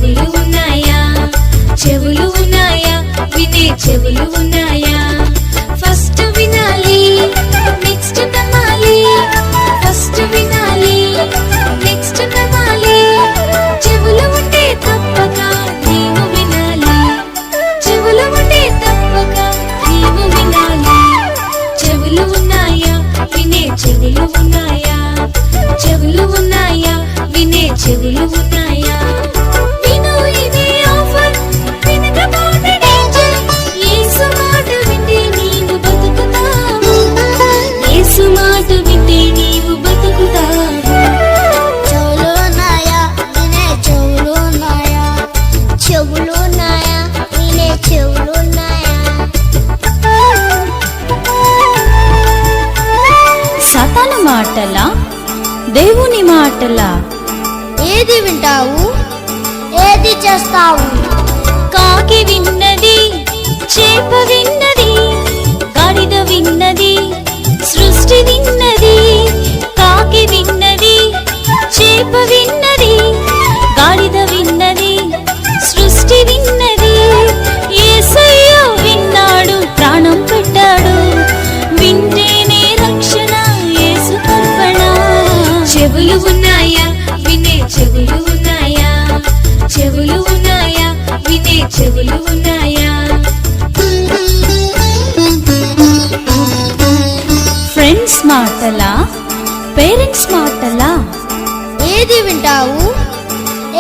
చెవులు ఉన్నాయా? చెవులు ఉన్నాయా? వినే చెవులు ఉన్నాయా? ఫస్ట్ వినాలి, నెక్స్ట్ నమ్మాలి. ఫస్ట్ వినాలి, నెక్స్ట్ నమ్మాలి. చెవులు ఉంటే తప్పక నీవు వినాలి. చెవులు ఉంటే తప్పక నీవు వినాలి. చెవులు ఉన్నాయా? వినే చెవులు ఉన్నాయా? చెవులు ఉన్నాయా? వినే చెవులు ఉన్నాయా? విను, ఇదే ఆఫర్, వినకపోతే డేంజర్. యేసు మాట వింటే నీవు బతుకుతావు. యేసు మాట వింటే నీవు బతుకుతావు. చెవులు ఉన్నాయా? వినే చెవులు ఉన్నాయా? చెవులు ఉన్నాయా? వినే చెవులు ఉన్నాయా? సాతాను మాటలా, దేవుని మాటలా? ఏది వింటావు? ఏది చేస్తావు? కాకి విన్నది, చేప విన్నది, గాడిద విన్నది, సృష్టి విన్నది. కాకి విన్నది, చేప విన్నది, గాడిద విన్నది, సృష్టి విన్నది. యేసయ్య విన్నాడు, ప్రాణం పెట్టాడు. వింటేనే రక్షణ, యేసు అర్పణ. చెవులు ఉన్నాయా? వినే చెవులు ఉన్నాయా? చెవులు ఉన్నాయా? వినే చెవులు ఉన్నాయా? ఫ్రెండ్స్ మాటలా, పేరెంట్స్ మాటలా? ఏది వింటావు?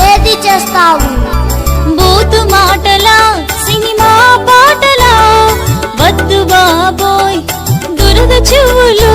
ఏది చేస్తావు? బూతు మాటలా, సినిమా పాటలా? వద్దు బాబోయ్ దురద చెవులు,